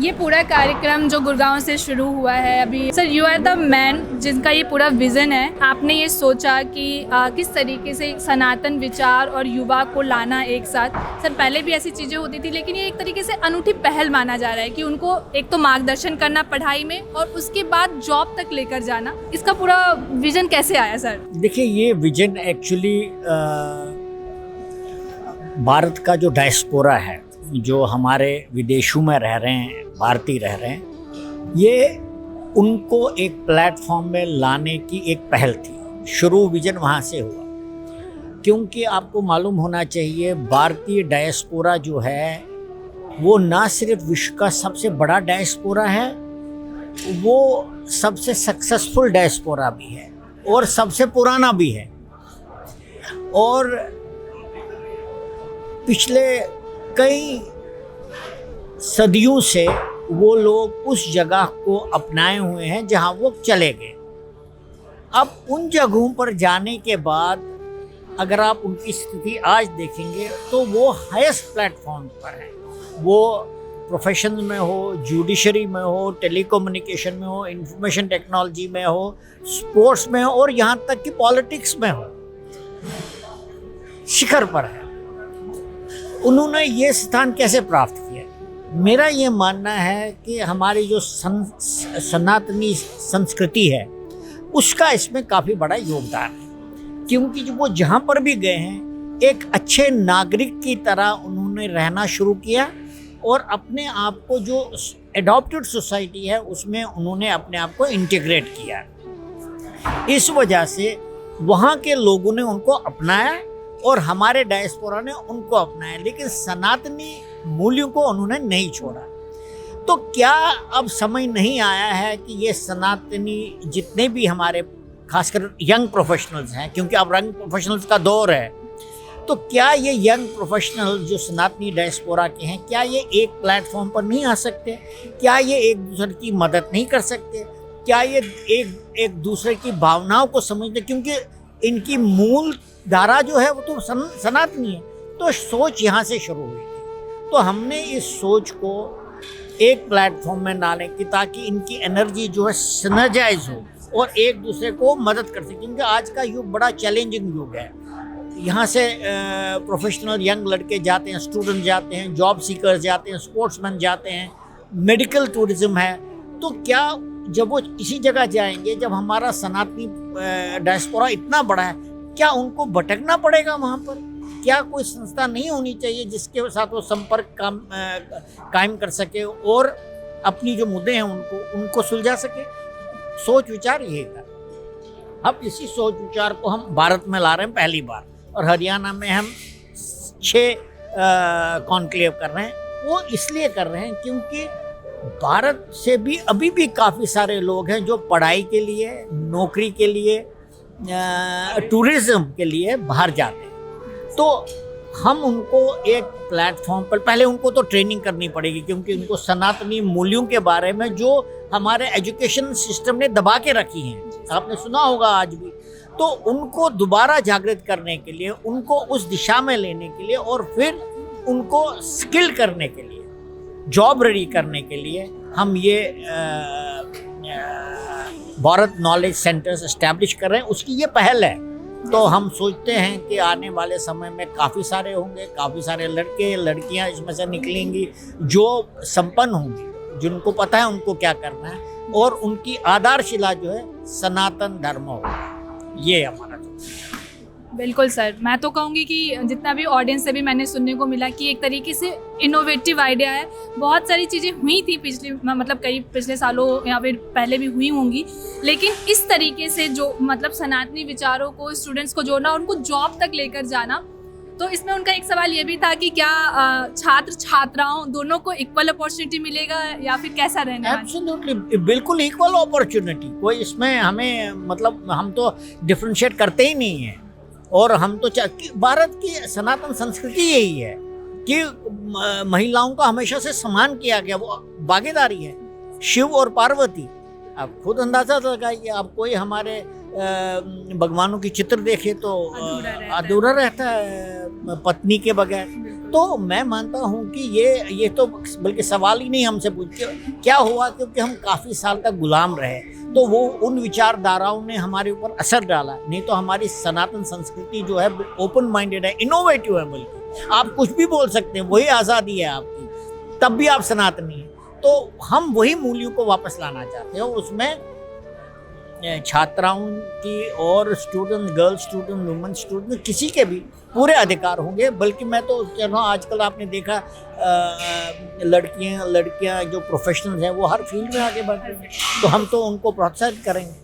ये पूरा कार्यक्रम जो गुड़गांव से शुरू हुआ है अभी, sir you are the man जिनका ये पूरा विजन है। आपने ये सोचा कि किस तरीके से सनातन विचार और युवा को लाना एक साथ। सर पहले भी ऐसी चीज़ें होती थी, लेकिन ये एक तरीके से अनूठी पहल माना जा रहा है कि उनको एक तो मार्गदर्शन करना पढ़ाई में और उसके बाद जॉब तक लेकर जाना। इसका पूरा विजन कैसे आया सर? देखिए, ये विजन एक्चुअली भारत का जो डायस्पोरा है, जो हमारे विदेशों में रह रहे हैं, भारतीय रह रहे हैं, ये उनको एक प्लेटफॉर्म में लाने की एक पहल थी। शुरू विजन वहाँ से हुआ, क्योंकि आपको मालूम होना चाहिए भारतीय डायस्पोरा जो है वो ना सिर्फ विश्व का सबसे बड़ा डायस्पोरा है, वो सबसे सक्सेसफुल डायस्पोरा भी है और सबसे पुराना भी है। और पिछले कई सदियों से वो लोग उस जगह को अपनाए हुए हैं जहां वो चले गए। अब उन जगहों पर जाने के बाद अगर आप उनकी स्थिति आज देखेंगे तो वो हाईएस्ट प्लेटफॉर्म पर है। वो प्रोफेशन में हो, जुडिशरी में हो, टेलीकम्युनिकेशन में हो, इंफॉर्मेशन टेक्नोलॉजी में हो, स्पोर्ट्स में हो और यहाँ तक कि पॉलिटिक्स में हो, शिखर पर है। उन्होंने ये स्थान कैसे प्राप्त किया? मेरा ये मानना है कि हमारी जो सनातनी संस्कृति है उसका इसमें काफ़ी बड़ा योगदान है, क्योंकि जो वो जहाँ पर भी गए हैं एक अच्छे नागरिक की तरह उन्होंने रहना शुरू किया और अपने आप को जो एडॉप्टेड सोसाइटी है उसमें उन्होंने अपने आप को इंटीग्रेट किया। इस वजह से वहाँ के लोगों ने उनको अपनाया और हमारे डायस्पोरा ने उनको अपनाया, लेकिन सनातनी मूल्यों को उन्होंने नहीं छोड़ा। तो क्या अब समय नहीं आया है कि ये सनातनी जितने भी हमारे खासकर यंग प्रोफेशनल्स हैं, क्योंकि अब यंग प्रोफेशनल्स का दौर है, तो क्या ये यंग प्रोफेशनल जो सनातनी डायस्पोरा के हैं, क्या ये एक प्लेटफॉर्म पर नहीं आ सकते? क्या ये एक दूसरे की मदद नहीं कर सकते? क्या ये एक दूसरे की भावनाओं को समझते? क्योंकि इनकी मूल धारा जो है वो तो सनातनी है। तो सोच यहाँ से शुरू हुई थी। तो हमने इस सोच को एक प्लेटफॉर्म में डालें कि ताकि इनकी एनर्जी जो है सिनर्जाइज हो और एक दूसरे को मदद कर सके, क्योंकि आज का युग बड़ा चैलेंजिंग युग है। यहाँ से प्रोफेशनल यंग लड़के जाते हैं, स्टूडेंट जाते हैं, जॉब सीकर्स जाते हैं, स्पोर्ट्समैन जाते हैं, मेडिकल टूरिज्म है। तो क्या जब वो किसी जगह जाएंगे, जब हमारा सनातनी डायस्पोरा इतना बड़ा है, क्या उनको भटकना पड़ेगा वहाँ पर? क्या कोई संस्था नहीं होनी चाहिए जिसके साथ वो संपर्क कायम कर सके और अपनी जो मुद्दे हैं उनको सुलझा सके? सोच विचार ये है। अब इसी सोच विचार को हम भारत में ला रहे हैं पहली बार, और हरियाणा में हम 6 कॉन्क्लेव कर रहे हैं। वो इसलिए कर रहे हैं क्योंकि भारत से भी अभी भी काफ़ी सारे लोग हैं जो पढ़ाई के लिए, नौकरी के लिए, टूरिज्म के लिए बाहर जाते हैं। तो हम उनको एक प्लेटफॉर्म पर, पहले उनको तो ट्रेनिंग करनी पड़ेगी, क्योंकि उनको सनातनी मूल्यों के बारे में जो हमारे एजुकेशन सिस्टम ने दबा के रखी हैं, आपने सुना होगा आज भी, तो उनको दोबारा जागृत करने के लिए, उनको उस दिशा में लेने के लिए और फिर उनको स्किल करने के लिए, जॉब रेडी करने के लिए हम ये भारत नॉलेज सेंटर्स एस्टैब्लिश कर रहे हैं। उसकी ये पहल है। तो हम सोचते हैं कि आने वाले समय में काफ़ी सारे होंगे, काफ़ी सारे लड़के लड़कियां इसमें से निकलेंगी जो संपन्न होंगी, जिनको पता है उनको क्या करना है, और उनकी आधारशिला जो है सनातन धर्म होगा। ये हमारा बिल्कुल सर, मैं तो कहूँगी कि जितना भी ऑडियंस से भी मैंने सुनने को मिला कि एक तरीके से इनोवेटिव आइडिया है। बहुत सारी चीज़ें हुई थी पिछले सालों या फिर पहले भी हुई होंगी, लेकिन इस तरीके से जो सनातनी विचारों को स्टूडेंट्स को जोड़ना, उनको जॉब तक लेकर जाना। तो इसमें उनका एक सवाल ये भी था कि क्या छात्र छात्राओं दोनों को इक्वल अपॉर्चुनिटी मिलेगा या फिर कैसा रहने वाला? एब्सोल्युटली, बिल्कुल इक्वल अपॉर्चुनिटी। कोई इसमें हमें हम तो डिफ्रेंशिएट करते ही नहीं हैं। और हम तो भारत की सनातन संस्कृति यही है कि महिलाओं का हमेशा से सम्मान किया गया, वो भागीदारी है। शिव और पार्वती, आप खुद अंदाजा लगाइए। आप कोई हमारे भगवानों की चित्र देखे तो अधूरा रहता है पत्नी के बगैर। तो मैं मानता हूँ कि ये तो बल्कि सवाल ही नहीं हमसे पूछते क्या हुआ, क्योंकि हम काफ़ी साल तक गुलाम रहे, तो वो उन विचारधाराओं ने हमारे ऊपर असर डाला। नहीं तो हमारी सनातन संस्कृति जो है ओपन माइंडेड है, इनोवेटिव है, बल्कि आप कुछ भी बोल सकते हैं, वही आज़ादी है आपकी, तब भी आप सनातनी हैं। तो हम वही मूल्यों को वापस लाना चाहते हैं। उसमें छात्राओं की और student, girls student, women student, किसी के भी पूरे अधिकार होंगे। बल्कि मैं तो कह रहा हूँ, आजकल आपने देखा लड़कियां जो प्रोफेशनल्स हैं वो हर फील्ड में आगे बढ़ रही हैं, तो हम तो उनको प्रोत्साहित करेंगे।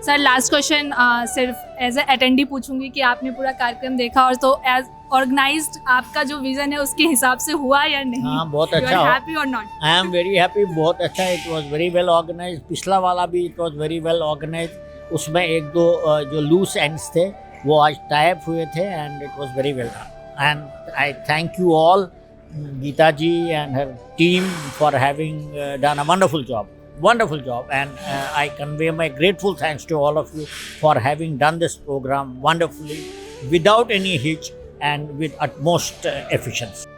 सर लास्ट क्वेश्चन सिर्फ एज ए अटेंडी पूछूंगी कि आपने पूरा कार्यक्रम देखा और तो एज ऑर्गेनाइज्ड आपका जो विजन है उसके हिसाब से हुआ या नहीं? हाँ, बहुत अच्छा। हैप्पी और not? I am very happy, बहुत अच्छा। It was very well organise. पिछला वाला भी it was very well organise. उसमें एक दो जो लूज एंड्स थे वो आज टाइप हुए थे, and it was very well done. And I thank you all, Geeta ji and her team, for having done a wonderful job, and I convey my grateful thanks to all of you for having done this program wonderfully, without any hitch and with utmost efficiency.